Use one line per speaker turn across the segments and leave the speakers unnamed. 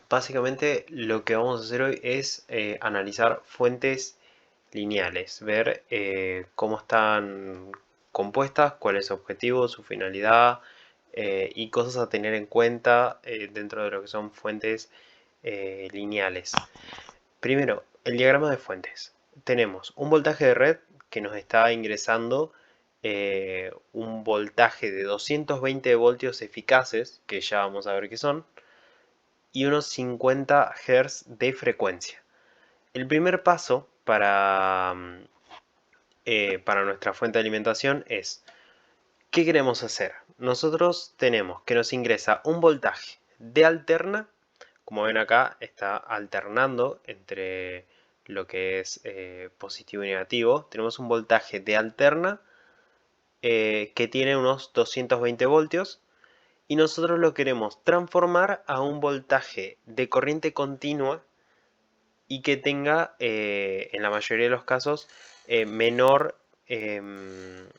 Básicamente lo que vamos a hacer hoy es analizar fuentes lineales, ver cómo están compuestas, cuál es su objetivo, su finalidad y cosas a tener en cuenta dentro de lo que son fuentes lineales. Primero, el diagrama de fuentes. Tenemos un voltaje de red que nos está ingresando un voltaje de 220 voltios eficaces, que ya vamos a ver qué son, y unos 50 Hz de frecuencia. El primer paso para nuestra fuente de alimentación es, ¿qué queremos hacer? Nosotros tenemos que nos ingresa un voltaje de alterna, como ven acá está alternando entre lo que es positivo y negativo. Tenemos un voltaje de alterna que tiene unos 220 voltios y nosotros lo queremos transformar a un voltaje de corriente continua y que tenga, en la mayoría de los casos, menor, que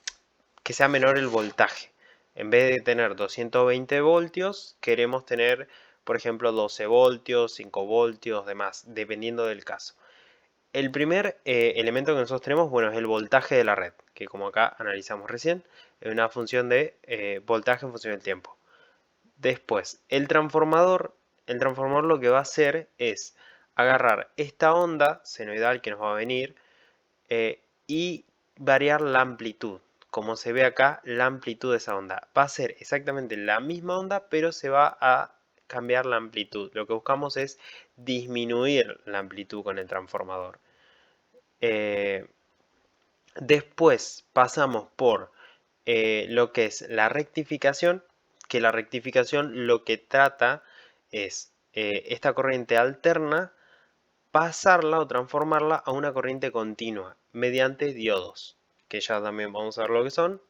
sea menor el voltaje. En vez de tener 220 voltios, queremos tener, por ejemplo, 12 voltios, 5 voltios, demás, dependiendo del caso. El primer elemento que nosotros tenemos, bueno, es el voltaje de la red, que como acá analizamos recién, es una función de voltaje en función del tiempo. Después, el transformador lo que va a hacer es agarrar esta onda senoidal que nos va a venir y variar la amplitud. Como se ve acá, la amplitud de esa onda. Va a ser exactamente la misma onda, pero se va a cambiar la amplitud. Lo que buscamos es disminuir la amplitud con el transformador. Eh, Después pasamos por lo que es la rectificación, que la rectificación lo que trata es esta corriente alterna pasarla o transformarla a una corriente continua mediante diodos, que ya también vamos a ver lo que son.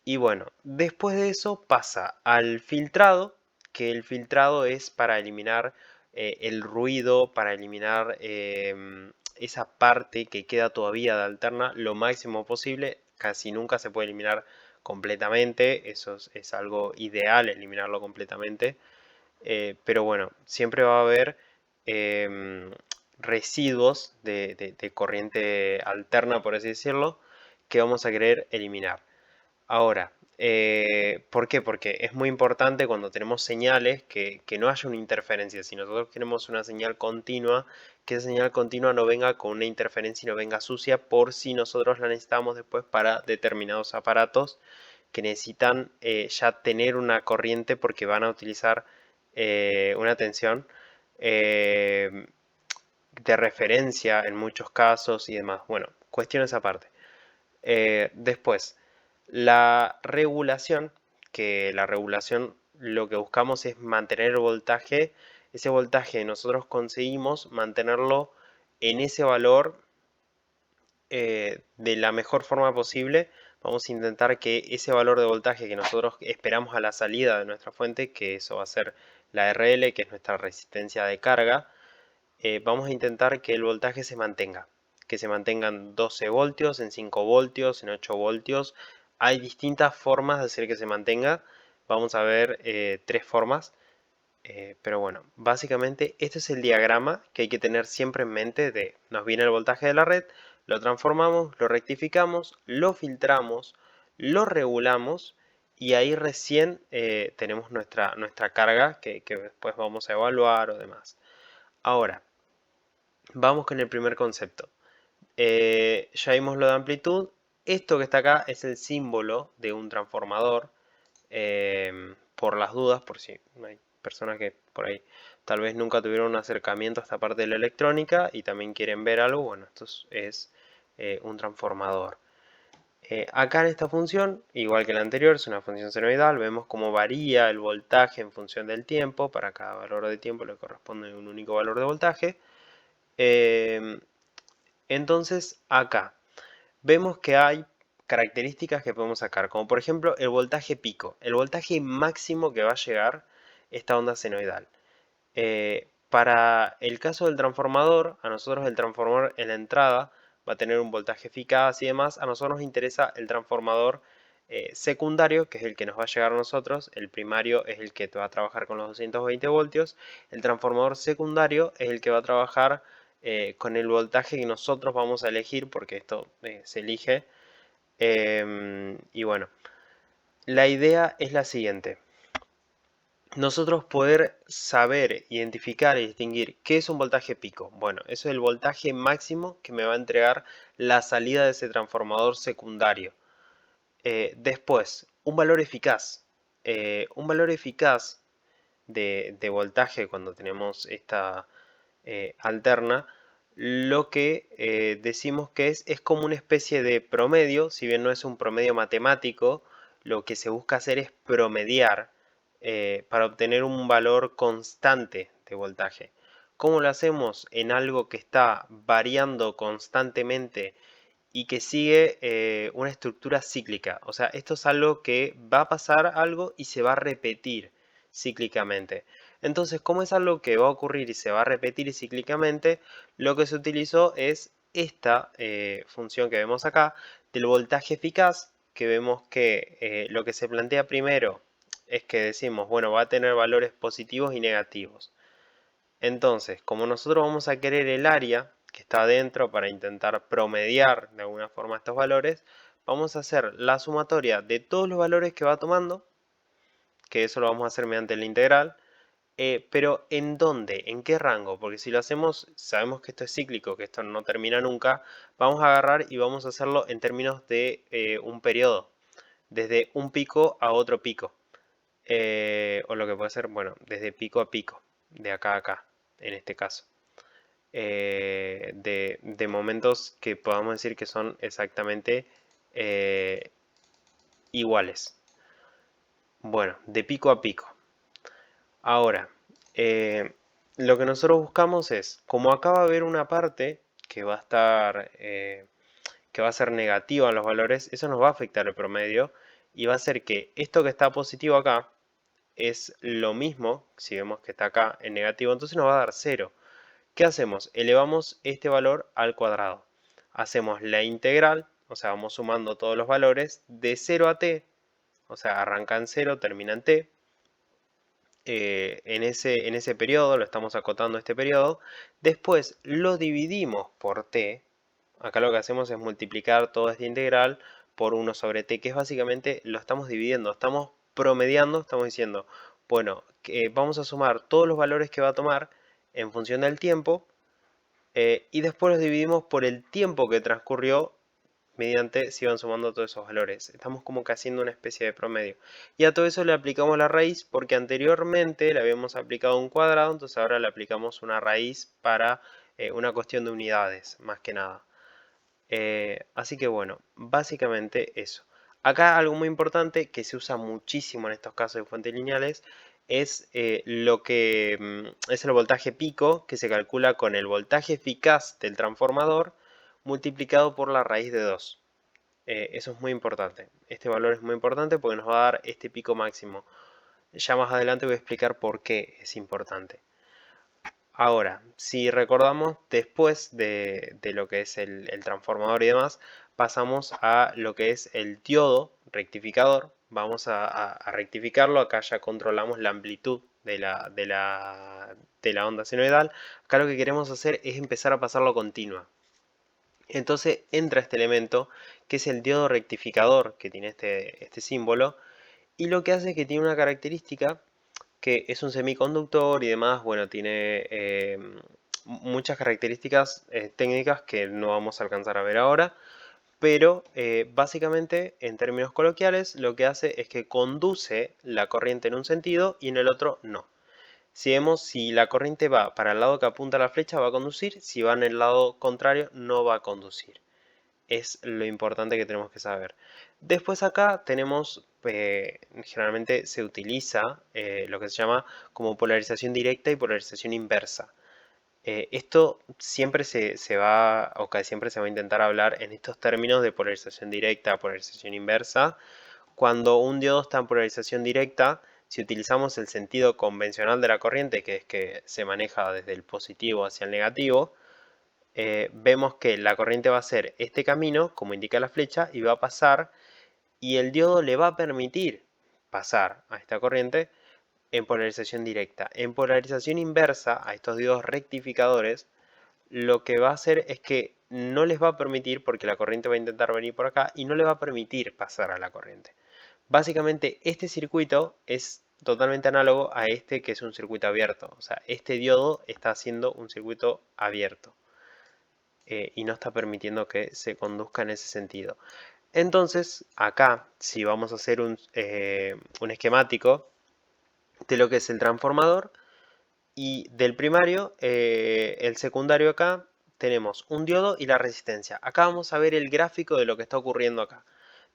Y bueno, después de eso pasa al filtrado, que el filtrado es para eliminar el ruido, para eliminar esa parte que queda todavía de alterna lo máximo posible. Casi nunca se puede eliminar completamente, eso es algo ideal, eliminarlo completamente. Pero bueno, siempre va a haber residuos de corriente alterna, por así decirlo, que vamos a querer eliminar. Ahora, ¿por qué? Porque es muy importante cuando tenemos señales que no haya una interferencia. Si nosotros queremos una señal continua, que esa señal continua no venga con una interferencia y no venga sucia por si nosotros la necesitamos después para determinados aparatos que necesitan ya tener una corriente porque van a utilizar una tensión eh, de referencia en muchos casos y demás. Bueno, cuestiones aparte. Después, la regulación, que la regulación lo que buscamos es mantener el voltaje. Ese voltaje nosotros conseguimos mantenerlo en ese valor de la mejor forma posible. Vamos a intentar que ese valor de voltaje que nosotros esperamos a la salida de nuestra fuente, que eso va a ser la RL, que es nuestra resistencia de carga, vamos a intentar que el voltaje se mantenga. Que se mantengan 12 voltios, en 5 voltios, en 8 voltios. Hay distintas formas de hacer que se mantenga. Vamos a ver tres formas. Pero bueno, básicamente este es el diagrama que hay que tener siempre en mente de nos viene el voltaje de la red, lo transformamos, lo rectificamos, lo filtramos, lo regulamos y ahí recién tenemos nuestra carga que después vamos a evaluar o demás. Ahora, vamos con el primer concepto. Ya vimos lo de amplitud. Esto que está acá es el símbolo de un transformador. Por las dudas, por si hay personas que por ahí tal vez nunca tuvieron un acercamiento a esta parte de la electrónica y también quieren ver algo, bueno, esto es un transformador. Acá en esta función, igual que la anterior, es una función senoidal, vemos cómo varía el voltaje en función del tiempo. Para cada valor de tiempo le corresponde un único valor de voltaje. Eh, entonces acá vemos que hay características que podemos sacar, como por ejemplo el voltaje pico, el voltaje máximo que va a llegar esta onda senoidal. Para el caso del transformador, a nosotros el transformador en la entrada va a tener un voltaje eficaz y demás. A nosotros nos interesa el transformador secundario, que es el que nos va a llegar a nosotros. El primario es el que va a trabajar con los 220 voltios. El transformador secundario es el que va a trabajar con el voltaje que nosotros vamos a elegir, porque esto se elige. Y bueno, la idea es la siguiente. Nosotros poder saber, identificar y distinguir qué es un voltaje pico. Bueno, eso es el voltaje máximo que me va a entregar la salida de ese transformador secundario. Después, un valor eficaz. Un valor eficaz de voltaje cuando tenemos esta alterna, lo que decimos que es como una especie de promedio, si bien no es un promedio matemático, lo que se busca hacer es promediar para obtener un valor constante de voltaje. ¿Cómo lo hacemos? En algo que está variando constantemente y que sigue una estructura cíclica. O sea, esto es algo que va a pasar algo y se va a repetir cíclicamente. Entonces, como es algo que va a ocurrir y se va a repetir cíclicamente, lo que se utilizó es esta función que vemos acá del voltaje eficaz, que vemos que lo que se plantea primero es que decimos, bueno, va a tener valores positivos y negativos. Entonces, como nosotros vamos a querer el área que está adentro para intentar promediar de alguna forma estos valores, vamos a hacer la sumatoria de todos los valores que va tomando, que eso lo vamos a hacer mediante la integral, pero ¿en dónde? ¿En qué rango? Porque si lo hacemos, sabemos que esto es cíclico, que esto no termina nunca, vamos a agarrar y vamos a hacerlo en términos de un periodo, desde un pico a otro pico. O lo que puede ser, bueno, desde pico a pico, de acá a acá, en este caso. De momentos que podamos decir que son exactamente iguales. Bueno, de pico a pico. Ahora, lo que nosotros buscamos es, como acá va a haber una parte que va a estar, que va a ser negativa en los valores, eso nos va a afectar el promedio y va a hacer que esto que está positivo acá es lo mismo, si vemos que está acá en negativo, entonces nos va a dar 0. ¿Qué hacemos? Elevamos este valor al cuadrado. Hacemos la integral, o sea, vamos sumando todos los valores de 0 a t, o sea, arranca en 0, termina en t. En ese periodo, lo estamos acotando este periodo. Después lo dividimos por t. Acá lo que hacemos es multiplicar toda esta integral por 1 sobre t, que es básicamente lo estamos dividiendo, estamos promediando, estamos diciendo, bueno, que vamos a sumar todos los valores que va a tomar en función del tiempo y después los dividimos por el tiempo que transcurrió mediante si van sumando todos esos valores. Estamos como que haciendo una especie de promedio. Y a todo eso le aplicamos la raíz porque anteriormente le habíamos aplicado un cuadrado, entonces ahora le aplicamos una raíz para una cuestión de unidades, más que nada. Así que bueno, básicamente eso. Acá algo muy importante que se usa muchísimo en estos casos de fuentes lineales es lo que es el voltaje pico, que se calcula con el voltaje eficaz del transformador multiplicado por la raíz de 2. Eso es muy importante. Este valor es muy importante porque nos va a dar este pico máximo. Ya más adelante voy a explicar por qué es importante. Ahora, si recordamos, después de lo que es el transformador y demás, pasamos a lo que es el diodo rectificador. Vamos a rectificarlo. Acá ya controlamos la amplitud de la onda senoidal. Acá lo que queremos hacer es empezar a pasarlo continua. Entonces entra este elemento que es el diodo rectificador que tiene este símbolo y lo que hace es que tiene una característica que es un semiconductor y demás, bueno, tiene muchas características técnicas que no vamos a alcanzar a ver ahora, pero básicamente en términos coloquiales lo que hace es que conduce la corriente en un sentido y en el otro no. Si vemos, si la corriente va para el lado que apunta la flecha va a conducir, si va en el lado contrario no va a conducir. Es lo importante que tenemos que saber. Después acá tenemos, generalmente se utiliza lo que se llama como polarización directa y polarización inversa. Esto siempre se va, o casi siempre se va a intentar hablar en estos términos de polarización directa, polarización inversa. Cuando un diodo está en polarización directa, si utilizamos el sentido convencional de la corriente, que es que se maneja desde el positivo hacia el negativo, vemos que la corriente va a hacer este camino, como indica la flecha, y va a pasar y el diodo le va a permitir pasar a esta corriente en polarización directa. En polarización inversa a estos diodos rectificadores, lo que va a hacer es que no les va a permitir, porque la corriente va a intentar venir por acá, y no le va a permitir pasar a la corriente. Básicamente este circuito es totalmente análogo a este que es un circuito abierto. O sea, este diodo está haciendo un circuito abierto y no está permitiendo que se conduzca en ese sentido. Entonces, acá, si vamos a hacer un esquemático de lo que es el transformador y del primario, el secundario acá, tenemos un diodo y la resistencia. Acá vamos a ver el gráfico de lo que está ocurriendo acá.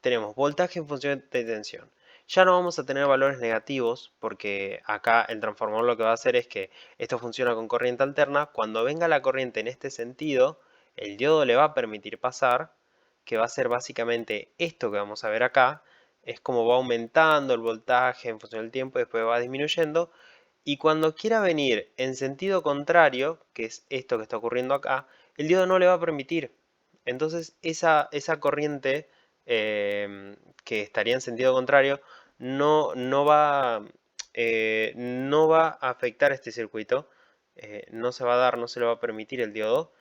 Tenemos voltaje en función de tensión. Ya no vamos a tener valores negativos porque acá el transformador lo que va a hacer es que esto funciona con corriente alterna. Cuando venga la corriente en este sentido, el diodo le va a permitir pasar, que va a ser básicamente esto que vamos a ver acá. Es como va aumentando el voltaje en función del tiempo y después va disminuyendo. Y cuando quiera venir en sentido contrario, que es esto que está ocurriendo acá, el diodo no le va a permitir. Entonces esa corriente que estaría en sentido contrario no va a afectar este circuito, no se va a dar, no se le va a permitir el diodo.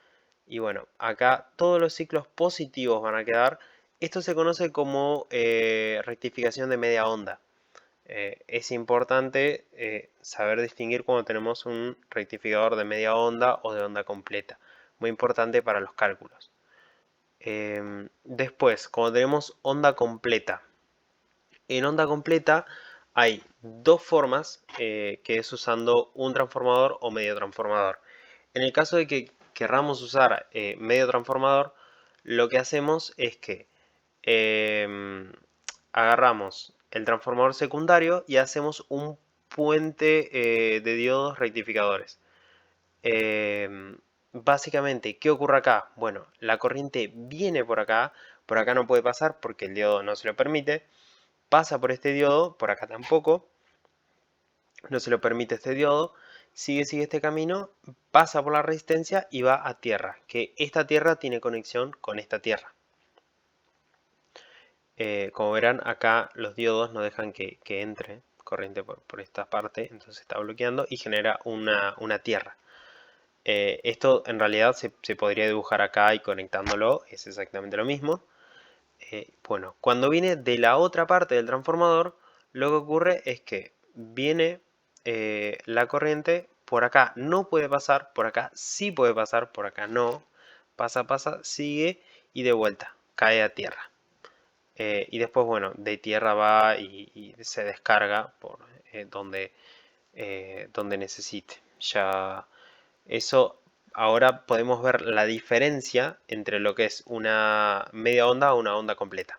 Y bueno, acá todos los ciclos positivos van a quedar. Esto se conoce como rectificación de media onda. Es importante saber distinguir cuando tenemos un rectificador de media onda o de onda completa. Muy importante para los cálculos. Después, cuando tenemos onda completa. En onda completa hay dos formas, que es usando un transformador o medio transformador. En el caso de que querramos usar medio transformador, lo que hacemos es que agarramos el transformador secundario y hacemos un puente de diodos rectificadores. Básicamente, ¿qué ocurre acá? Bueno, la corriente viene por acá no puede pasar porque el diodo no se lo permite, pasa por este diodo, por acá tampoco, no se lo permite este diodo, sigue este camino, pasa por la resistencia y va a tierra, que esta tierra tiene conexión con esta tierra. Como verán, acá los diodos no dejan que entre corriente por esta parte, entonces está bloqueando y genera una tierra. Esto en realidad se podría dibujar acá y conectándolo es exactamente lo mismo. Bueno, cuando viene de la otra parte del transformador, lo que ocurre es que viene la corriente, por acá no puede pasar, por acá sí puede pasar, por acá no. Pasa, sigue y de vuelta, cae a tierra. Y después, bueno, de tierra va y se descarga por donde necesite. Ya eso, ahora podemos ver la diferencia entre lo que es una media onda o una onda completa.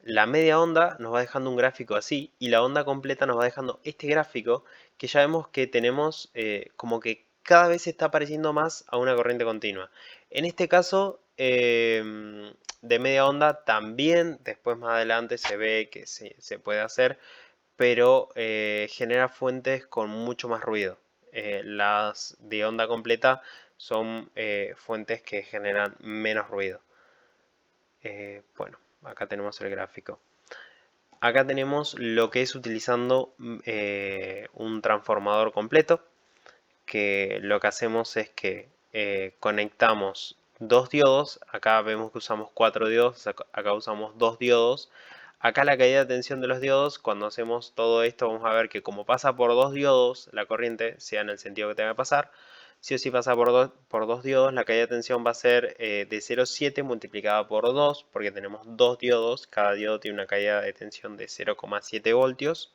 La media onda nos va dejando un gráfico así y la onda completa nos va dejando este gráfico que ya vemos que tenemos como que cada vez se está pareciendo más a una corriente continua. En este caso de media onda también después más adelante se ve que se puede hacer, pero genera fuentes con mucho más ruido. Las de onda completa son fuentes que generan menos ruido. Bueno, acá tenemos el gráfico. Acá tenemos lo que es utilizando un transformador completo, que lo que hacemos es que conectamos dos diodos. Acá vemos que usamos 4 diodos, acá usamos 2 diodos. Acá la caída de tensión de los diodos, cuando hacemos todo esto vamos a ver que como pasa por 2 diodos la corriente, sea en el sentido que tenga que pasar, sí o sí pasa por dos diodos, la caída de tensión va a ser de 0,7 multiplicada por 2, porque tenemos 2 diodos, cada diodo tiene una caída de tensión de 0,7 voltios.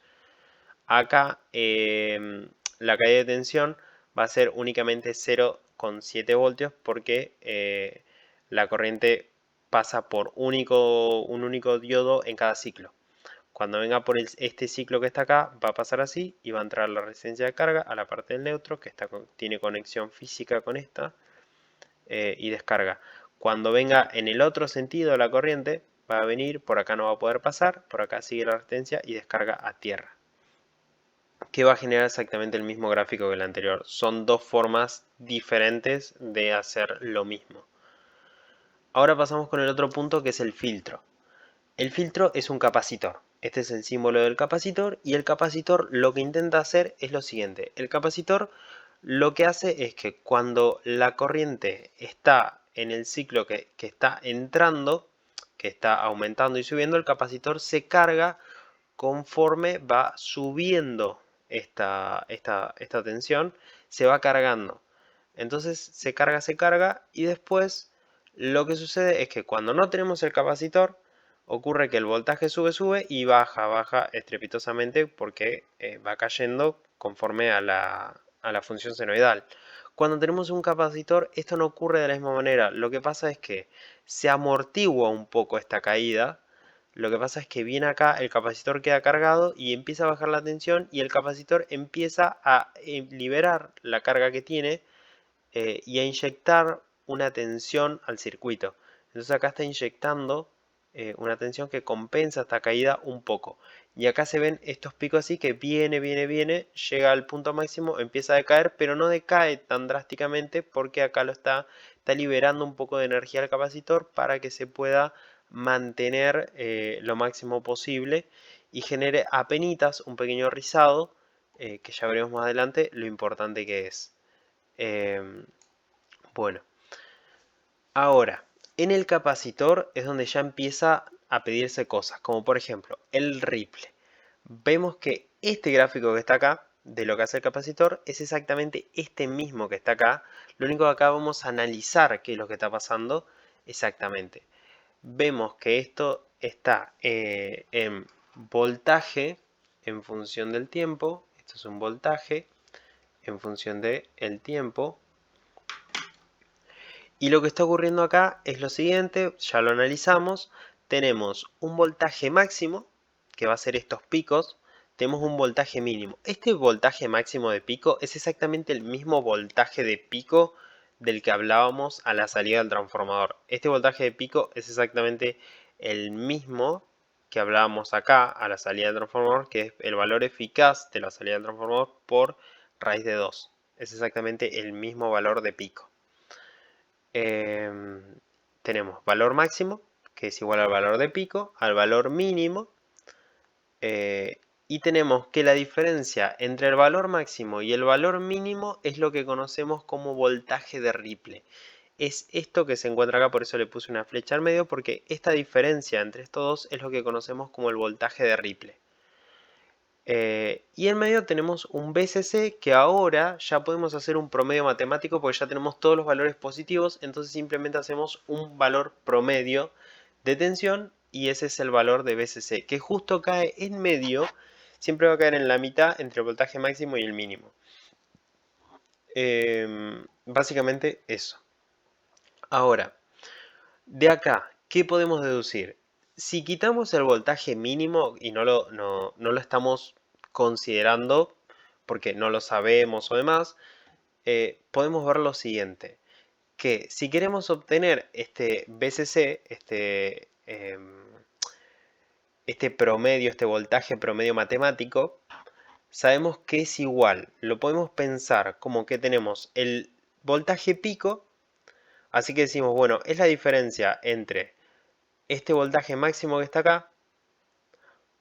Acá la caída de tensión va a ser únicamente 0,7 voltios porque la corriente pasa por un único diodo en cada ciclo. Cuando venga por este ciclo que está acá, va a pasar así y va a entrar la resistencia de carga a la parte del neutro, que tiene conexión física con esta, y descarga. Cuando venga en el otro sentido la corriente, va a venir, por acá no va a poder pasar, por acá sigue la resistencia y descarga a tierra, que va a generar exactamente el mismo gráfico que el anterior. Son dos formas diferentes de hacer lo mismo. Ahora pasamos con el otro punto, que es el filtro. El filtro es un capacitor. Este es el símbolo del capacitor y el capacitor lo que intenta hacer es lo siguiente. El capacitor lo que hace es que cuando la corriente está en el ciclo que está entrando, que está aumentando y subiendo, el capacitor se carga conforme va subiendo esta tensión, se va cargando. Entonces se carga y después lo que sucede es que cuando no tenemos el capacitor, ocurre que el voltaje sube y baja estrepitosamente porque va cayendo conforme a la función senoidal. Cuando tenemos un capacitor, esto no ocurre de la misma manera. Lo que pasa es que se amortigua un poco esta caída. Lo que pasa es que viene acá, el capacitor queda cargado y empieza a bajar la tensión y el capacitor empieza a liberar la carga que tiene y a inyectar una tensión al circuito. Entonces acá está inyectando una tensión que compensa esta caída un poco. Y acá se ven estos picos así que viene, llega al punto máximo, empieza a decaer, pero no decae tan drásticamente porque acá está liberando un poco de energía al capacitor para que se pueda mantener lo máximo posible y genere apenitas un pequeño rizado que ya veremos más adelante lo importante que es. Em, bueno, ahora, en el capacitor es donde ya empieza a pedirse cosas, como por ejemplo el ripple. Vemos que este gráfico que está acá, de lo que hace el capacitor, es exactamente este mismo que está acá. Lo único que acá vamos a analizar qué es lo que está pasando exactamente. Vemos que esto está en voltaje en función del tiempo. Esto es un voltaje en función del tiempo. Y lo que está ocurriendo acá es lo siguiente, ya lo analizamos, tenemos un voltaje máximo, que va a ser estos picos, tenemos un voltaje mínimo. Este voltaje máximo de pico es exactamente el mismo voltaje de pico del que hablábamos a la salida del transformador. Este voltaje de pico es exactamente el mismo que hablábamos acá a la salida del transformador, que es el valor eficaz de la salida del transformador por raíz de 2. Es exactamente el mismo valor de pico. Tenemos valor máximo, que es igual al valor de pico, al valor mínimo, y tenemos que la diferencia entre el valor máximo y el valor mínimo es lo que conocemos como voltaje de Ripple. Es esto que se encuentra acá, por eso le puse una flecha al medio, porque esta diferencia entre estos dos es lo que conocemos como el voltaje de Ripple. Y en medio tenemos un BCC que ahora ya podemos hacer un promedio matemático porque ya tenemos todos los valores positivos, entonces simplemente hacemos un valor promedio de tensión y ese es el valor de BCC, que justo cae en medio, siempre va a caer en la mitad entre el voltaje máximo y el mínimo. Básicamente eso. Ahora, de acá, ¿qué podemos deducir? Si quitamos el voltaje mínimo y no lo estamos considerando porque no lo sabemos o demás, podemos ver lo siguiente, que si queremos obtener este BCC, este promedio, este voltaje promedio matemático, sabemos que es igual. Lo podemos pensar como que tenemos el voltaje pico, así que decimos, bueno, es la diferencia entre este voltaje máximo que está acá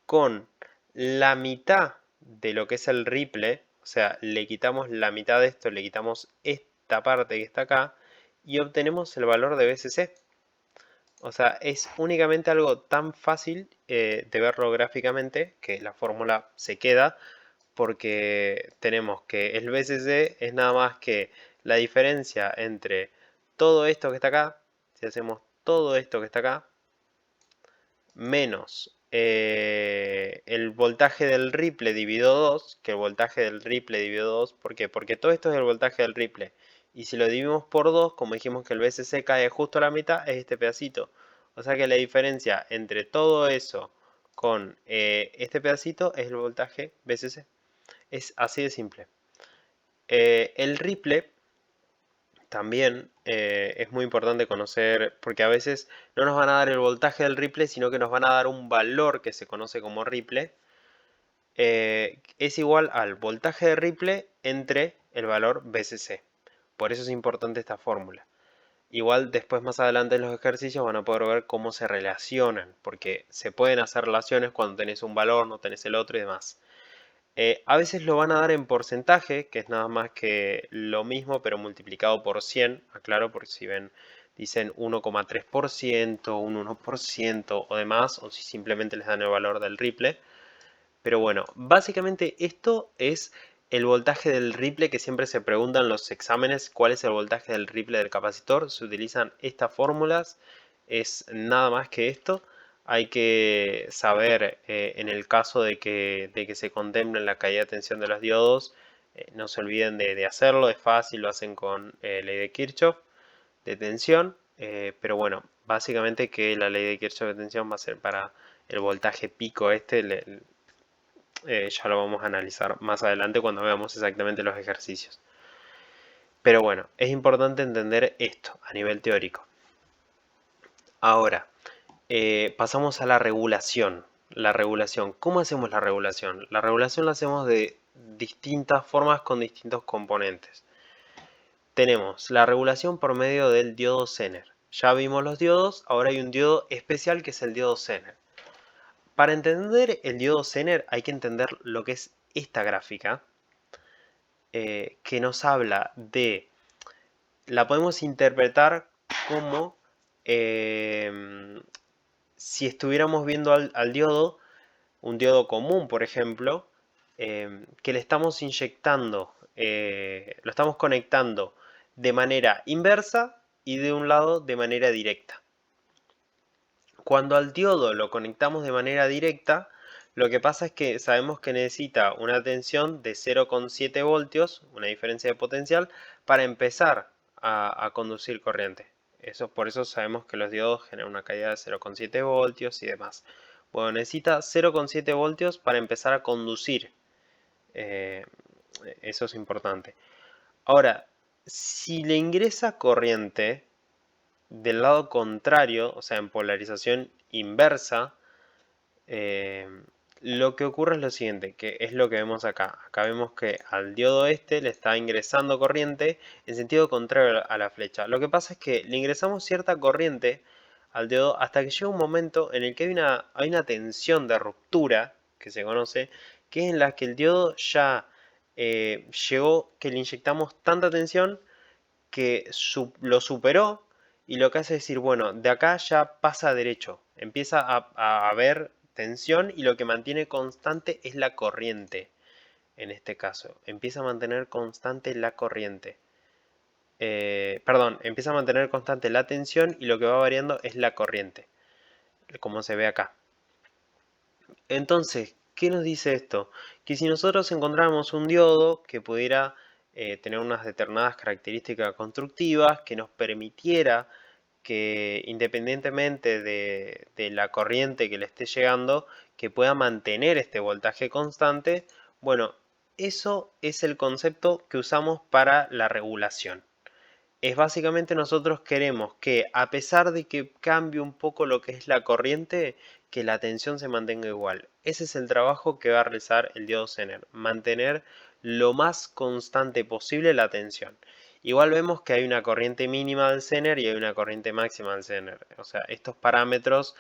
con la mitad de lo que es el ripple, o sea, le quitamos la mitad de esto, le quitamos esta parte que está acá y obtenemos el valor de BCC. O sea, es únicamente algo tan fácil de verlo gráficamente que la fórmula se queda porque tenemos que el BCC es nada más que la diferencia entre todo esto que está acá, si hacemos todo esto que está acá, menos el voltaje del ripple dividido 2, que el voltaje del ripple dividido 2, ¿por qué? Porque todo esto es el voltaje del ripple. Y si lo dividimos por 2, como dijimos que el BCC cae justo a la mitad, es este pedacito. O sea que la diferencia entre todo eso con este pedacito es el voltaje BCC. Es así de simple. El ripple también es muy importante conocer, porque a veces no nos van a dar el voltaje del ripple, sino que nos van a dar un valor que se conoce como ripple. Es igual al voltaje de ripple entre el valor BCC. Por eso es importante esta fórmula. Igual después más adelante en los ejercicios van a poder ver cómo se relacionan, porque se pueden hacer relaciones cuando tenés un valor, no tenés el otro y demás. A veces lo van a dar en porcentaje, que es nada más que lo mismo, pero multiplicado por 100, aclaro, porque si ven, dicen 1,3%, un 1% o demás, o si simplemente les dan el valor del ripple. Pero bueno, básicamente esto es el voltaje del ripple que siempre se preguntan en los exámenes, ¿cuál es el voltaje del ripple del capacitor? Se utilizan estas fórmulas, es nada más que esto. Hay que saber, en el caso de que se contemple la caída de tensión de los diodos, no se olviden de hacerlo, es fácil, lo hacen con ley de Kirchhoff de tensión, pero bueno, básicamente que la ley de Kirchhoff de tensión va a ser para el voltaje pico este, ya lo vamos a analizar más adelante cuando veamos exactamente los ejercicios. Pero bueno, es importante entender esto a nivel teórico. Ahora, pasamos a la regulación. La regulación. ¿Cómo hacemos la regulación? La regulación la hacemos de distintas formas con distintos componentes. Tenemos la regulación por medio del diodo Zener. Ya vimos los diodos, ahora hay un diodo especial que es el diodo Zener. Para entender el diodo Zener hay que entender lo que es esta gráfica, que nos habla de, la podemos interpretar como si estuviéramos viendo al diodo, un diodo común, por ejemplo, que le estamos inyectando, lo estamos conectando de manera inversa y de un lado de manera directa. Cuando al diodo lo conectamos de manera directa, lo que pasa es que sabemos que necesita una tensión de 0,7 voltios, una diferencia de potencial, para empezar a conducir corriente. Por eso sabemos que los diodos generan una caída de 0,7 voltios y demás. Bueno, necesita 0,7 voltios para empezar a conducir. Eh, Eso es importante. Ahora, si le ingresa corriente del lado contrario, o sea, en polarización inversa, lo que ocurre es lo siguiente, que es lo que vemos acá. Acá vemos que al diodo este le está ingresando corriente en sentido contrario a la flecha. Lo que pasa es que le ingresamos cierta corriente al diodo hasta que llega un momento en el que hay una tensión de ruptura, que se conoce, que es en la que el diodo ya llegó, que le inyectamos tanta tensión que lo superó y lo que hace es decir, bueno, de acá ya pasa derecho, empieza a haber tensión y lo que mantiene constante es la corriente, en este caso, empieza a mantener constante la corriente. Perdón, empieza a mantener constante la tensión y lo que va variando es la corriente, como se ve acá. Entonces, ¿qué nos dice esto? Que si nosotros encontráramos un diodo que pudiera tener unas determinadas características constructivas, que nos permitiera que independientemente de la corriente que le esté llegando, que pueda mantener este voltaje constante, bueno, eso es el concepto que usamos para la regulación. Es básicamente nosotros queremos que a pesar de que cambie un poco lo que es la corriente, que la tensión se mantenga igual. Ese es el trabajo que va a realizar el diodo Zener, mantener lo más constante posible la tensión. Igual vemos que hay una corriente mínima del Zener y hay una corriente máxima del Zener. O sea, estos parámetros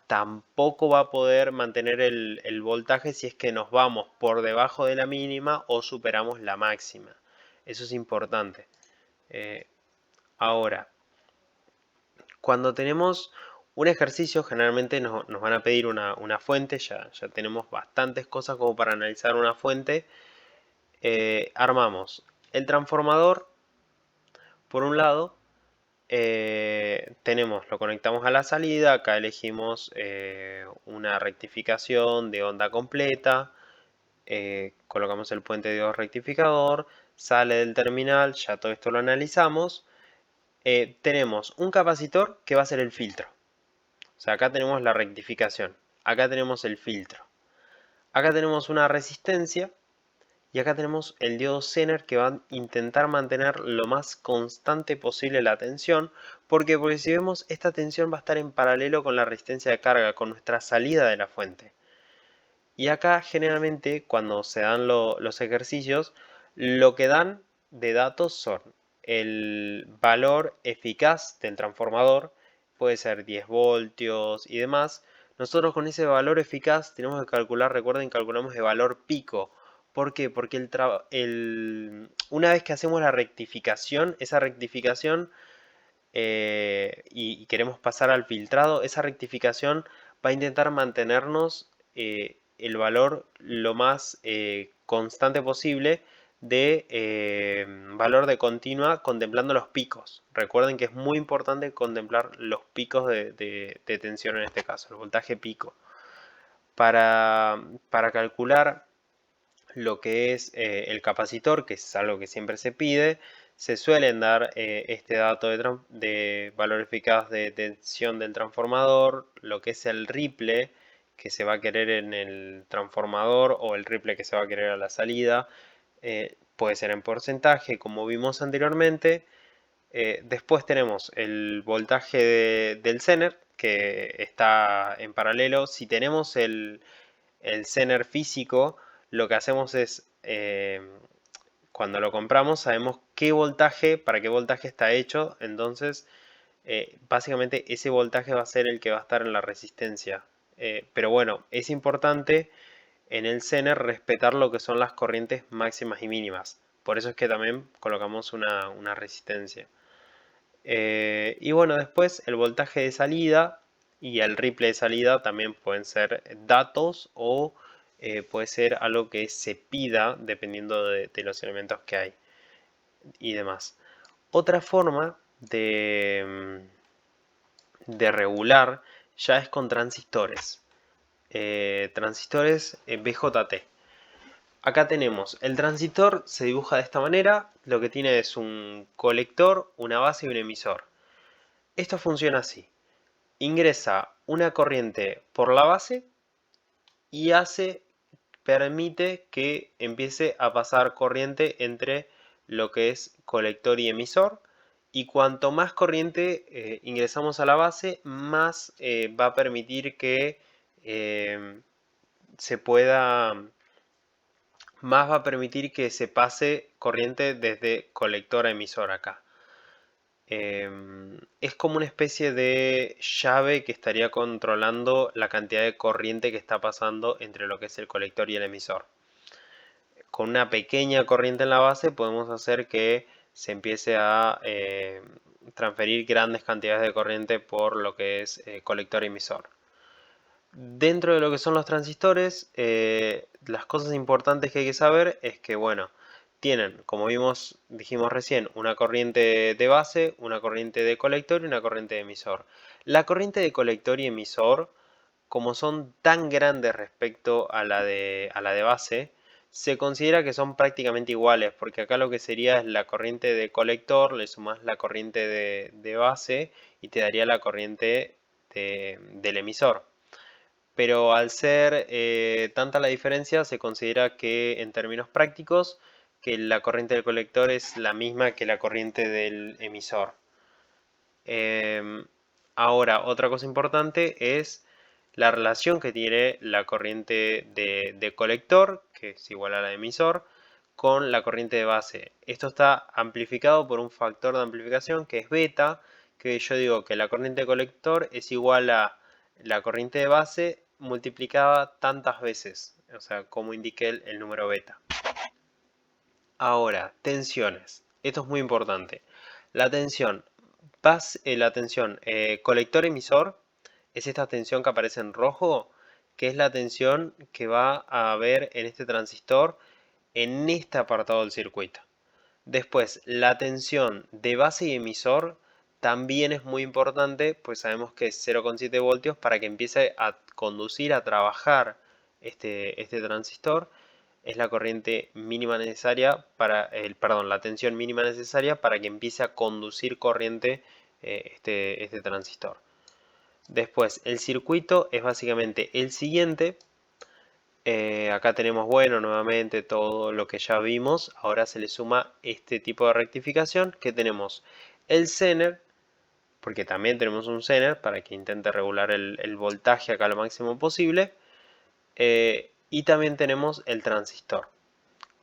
tampoco va a poder mantener el voltaje si es que nos vamos por debajo de la mínima o superamos la máxima. Eso es importante. Ahora, cuando tenemos un ejercicio, generalmente nos van a pedir una fuente, ya tenemos bastantes cosas como para analizar una fuente. Armamos el transformador, por un lado, lo conectamos a la salida, acá elegimos una rectificación de onda completa, colocamos el puente de rectificador, sale del terminal, ya todo esto lo analizamos. Tenemos un capacitor que va a ser el filtro. O sea, acá tenemos la rectificación, acá tenemos el filtro, acá tenemos una resistencia y acá tenemos el diodo Zener que va a intentar mantener lo más constante posible la tensión. ¿Por qué? Porque si vemos, esta tensión va a estar en paralelo con la resistencia de carga, con nuestra salida de la fuente. Y acá generalmente cuando se dan los ejercicios, lo que dan de datos son el valor eficaz del transformador, puede ser 10 voltios y demás. Nosotros con ese valor eficaz tenemos que calcular, recuerden, calculamos el valor pico. ¿Por qué? Porque una vez que hacemos la rectificación, esa rectificación y queremos pasar al filtrado, esa rectificación va a intentar mantenernos el valor lo más constante posible de valor de continua contemplando los picos. Recuerden que es muy importante contemplar los picos de tensión en este caso, el voltaje pico. Para calcular lo que es el capacitor, que es algo que siempre se pide, se suelen dar este dato de valor eficaz de tensión del transformador, lo que es el ripple que se va a querer en el transformador o el ripple que se va a querer a la salida, puede ser en porcentaje como vimos anteriormente. Después tenemos el voltaje del Zener que está en paralelo. Si tenemos el Zener físico, lo que hacemos es, cuando lo compramos, sabemos qué voltaje, para qué voltaje está hecho, entonces básicamente ese voltaje va a ser el que va a estar en la resistencia. Pero bueno, es importante en el Zener respetar lo que son las corrientes máximas y mínimas. Por eso es que también colocamos una resistencia. Y bueno, después el voltaje de salida y el ripple de salida también pueden ser datos o puede ser algo que se pida dependiendo de los elementos que hay y demás. Otra forma de regular ya es con transistores. Transistores BJT. Acá tenemos, el transistor se dibuja de esta manera, lo que tiene es un colector, una base y un emisor. Esto funciona así. Ingresa una corriente por la base y permite que empiece a pasar corriente entre lo que es colector y emisor. Y cuanto más corriente ingresamos a la base, más va a permitir que se pueda, más va a permitir que se pase corriente desde colector a emisor acá. Es como una especie de llave que estaría controlando la cantidad de corriente que está pasando entre lo que es el colector y el emisor. Con una pequeña corriente en la base podemos hacer que se empiece a transferir grandes cantidades de corriente por lo que es colector y emisor. Dentro de lo que son los transistores, las cosas importantes que hay que saber es que, bueno, tienen, como dijimos recién, una corriente de base, una corriente de colector y una corriente de emisor. La corriente de colector y emisor, como son tan grandes respecto a la de base, se considera que son prácticamente iguales, porque acá lo que sería es la corriente de colector, le sumas la corriente de base y te daría la corriente del emisor. Pero al ser tanta la diferencia, se considera que en términos prácticos, que la corriente del colector es la misma que la corriente del emisor. Ahora, otra cosa importante es la relación que tiene la corriente de colector, que es igual a la de emisor, con la corriente de base. Esto está amplificado por un factor de amplificación que es beta, que yo digo que la corriente de colector es igual a la corriente de base multiplicada tantas veces, o sea, como indique el número beta. Ahora, tensiones. Esto es muy importante. La tensión, la tensión colector-emisor es esta tensión que aparece en rojo, que es la tensión que va a haber en este transistor en este apartado del circuito. Después, la tensión de base y emisor también es muy importante, pues sabemos que es 0,7 voltios para que empiece a conducir, a trabajar este transistor. Es la corriente mínima necesaria la tensión mínima necesaria para que empiece a conducir corriente este transistor. Después, el circuito es básicamente el siguiente. Acá tenemos, bueno, nuevamente todo lo que ya vimos. Ahora se le suma este tipo de rectificación que tenemos el Zener, porque también tenemos un Zener para que intente regular el voltaje acá lo máximo posible. Y también tenemos el transistor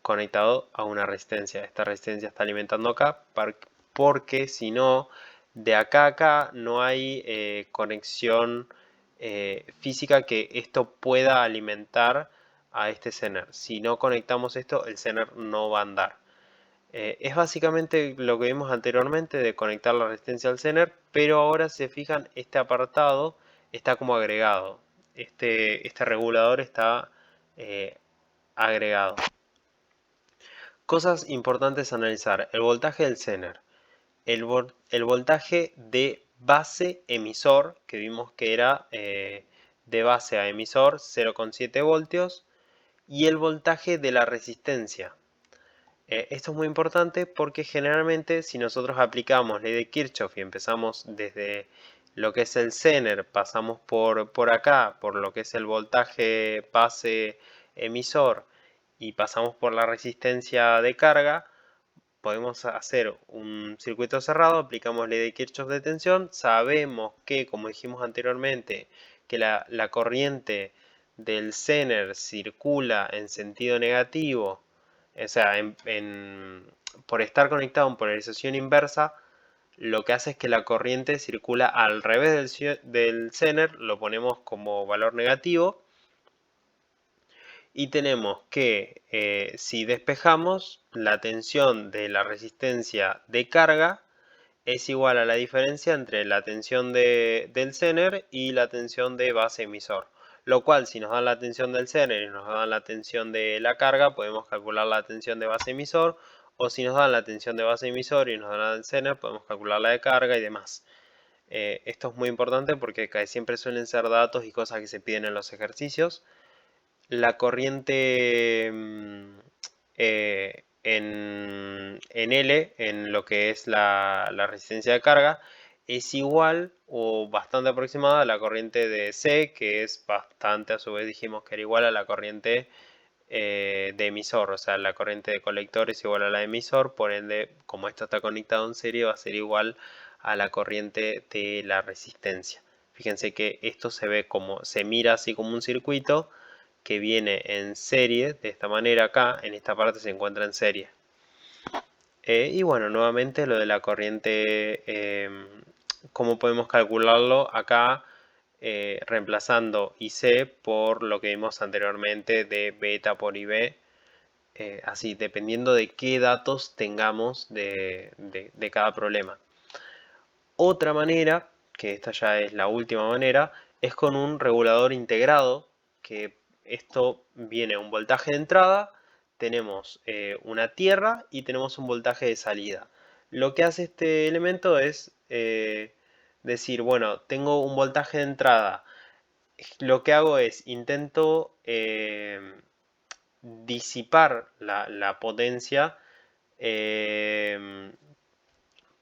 conectado a una resistencia. Esta resistencia está alimentando acá porque si no, de acá a acá no hay conexión física que esto pueda alimentar a este Zener. Si no conectamos esto, el Zener no va a andar. Es básicamente lo que vimos anteriormente de conectar la resistencia al Zener, pero ahora si se fijan, este apartado está como agregado. Este regulador está agregado. Cosas importantes a analizar. El voltaje del Zener. El voltaje de base emisor, que vimos que era de base a emisor 0,7 voltios. Y el voltaje de la resistencia. Esto es muy importante porque generalmente si nosotros aplicamos ley de Kirchhoff y empezamos desde lo que es el Zener, pasamos por acá, por lo que es el voltaje base emisor y pasamos por la resistencia de carga, podemos hacer un circuito cerrado, aplicamos ley de Kirchhoff de tensión, sabemos que, como dijimos anteriormente, que la corriente del Zener circula en sentido negativo, o sea, por estar conectado en polarización inversa, lo que hace es que la corriente circula al revés del Zener, lo ponemos como valor negativo, y tenemos que si despejamos, la tensión de la resistencia de carga es igual a la diferencia entre la tensión del Zener y la tensión de base emisor. Lo cual, si nos dan la tensión del Zener y nos dan la tensión de la carga, podemos calcular la tensión de base emisor. O si nos dan la tensión de base emisor y nos dan la del Zener, podemos calcular la de carga y demás. Esto es muy importante porque casi siempre suelen ser datos y cosas que se piden en los ejercicios. La corriente en L, en lo que es la resistencia de carga, es igual o bastante aproximada a la corriente de C, que es bastante, a su vez dijimos que era igual a la corriente de emisor, o sea, la corriente de colector es igual a la de emisor, por ende, como esto está conectado en serie, va a ser igual a la corriente de la resistencia. Fíjense que esto se mira así como un circuito que viene en serie, de esta manera acá, en esta parte se encuentra en serie. Y bueno, nuevamente lo de la corriente, ¿cómo podemos calcularlo? Acá reemplazando IC por lo que vimos anteriormente de beta por IB, así dependiendo de qué datos tengamos de cada problema. Otra manera, que esta ya es la última manera, es con un regulador integrado, que esto viene a un voltaje de entrada, tenemos una tierra y tenemos un voltaje de salida. Lo que hace este elemento es decir, bueno, tengo un voltaje de entrada, lo que hago es intento disipar la potencia eh,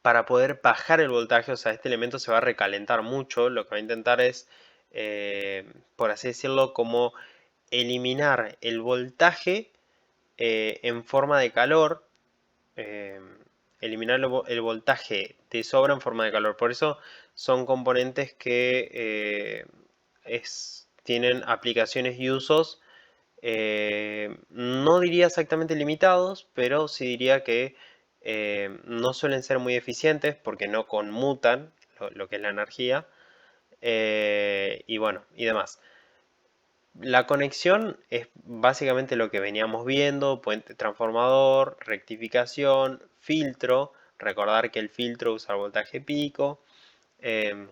para poder bajar el voltaje, o sea, este elemento se va a recalentar mucho, lo que va a intentar es, por así decirlo, como eliminar el voltaje en forma de calor, eh, eliminar el voltaje de sobra en forma de calor. Por eso son componentes que tienen aplicaciones y usos, no diría exactamente limitados, pero sí diría que no suelen ser muy eficientes porque no conmutan lo que es la energía, y bueno, y demás. La conexión es básicamente lo que veníamos viendo: puente transformador, rectificación, filtro. Recordar que el filtro usa el voltaje pico eh,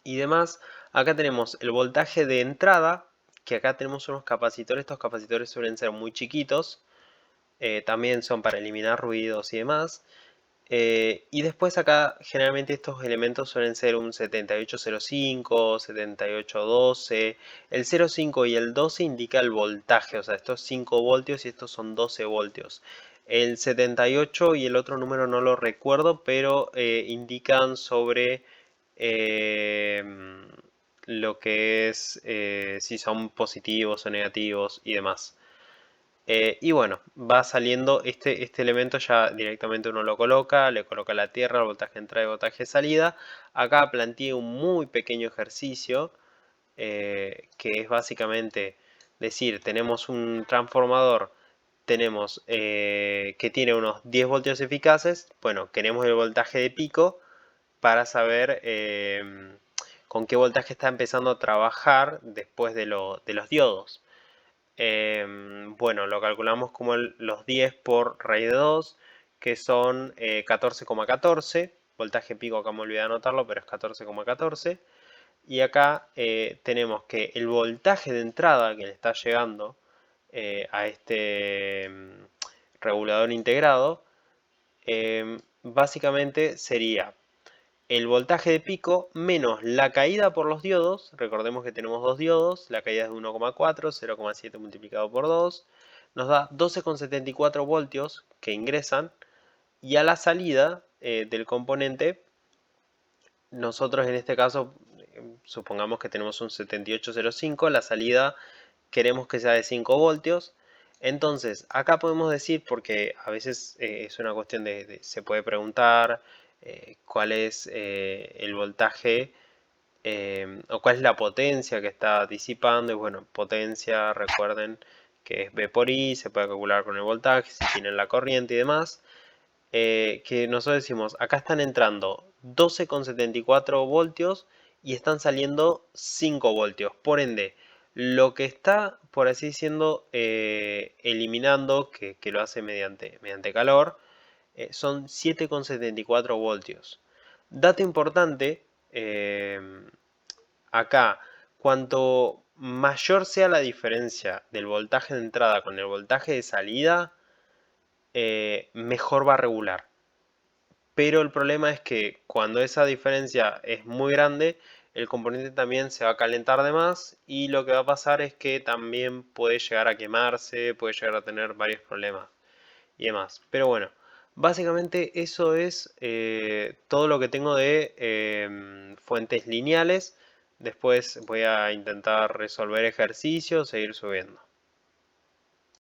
y demás. Acá tenemos el voltaje de entrada, que acá tenemos unos capacitores. Estos capacitores suelen ser muy chiquitos, también son para eliminar ruidos y demás. Y después acá generalmente estos elementos suelen ser un 7805, 7812. El 0,5 y el 12 indica el voltaje, o sea, estos 5 voltios y estos son 12 voltios. El 78 y el otro número no lo recuerdo, pero indican sobre eh, lo que es si son positivos o negativos y demás. Y bueno, va saliendo este elemento, ya directamente uno lo coloca, le coloca la tierra, el voltaje de entrada y voltaje de salida. Acá planteé un muy pequeño ejercicio, que es básicamente decir, tenemos un transformador tenemos que tiene unos 10 voltios eficaces. Bueno, queremos el voltaje de pico para saber con qué voltaje está empezando a trabajar después de los diodos. Bueno, lo calculamos como los 10 por raíz de 2, que son 14,14. Voltaje pico, acá me olvidé de anotarlo, pero es 14,14. Y acá tenemos que el voltaje de entrada que le está llegando a este regulador integrado, básicamente sería el voltaje de pico menos la caída por los diodos. Recordemos que tenemos dos diodos, la caída es de 1,4, 0,7 multiplicado por 2, nos da 12,74 voltios que ingresan, y a la salida del componente, nosotros en este caso, supongamos que tenemos un 7805, la salida queremos que sea de 5 voltios. Entonces, acá podemos decir, porque a veces es una cuestión se puede preguntar cuál es el voltaje o cuál es la potencia que está disipando. Y bueno, potencia, recuerden que es V por I, se puede calcular con el voltaje, si tienen la corriente y demás. Que nosotros decimos, acá están entrando 12,74 voltios y están saliendo 5 voltios. Por ende, lo que está, por así diciendo, eliminando, que lo hace mediante calor, son 7,74 voltios. Dato importante, acá, cuanto mayor sea la diferencia del voltaje de entrada con el voltaje de salida, mejor va a regular. Pero el problema es que cuando esa diferencia es muy grande, el componente también se va a calentar de más, y lo que va a pasar es que también puede llegar a quemarse, puede llegar a tener varios problemas y demás. Pero bueno, básicamente eso es todo lo que tengo de fuentes lineales. Después voy a intentar resolver ejercicios e ir subiendo.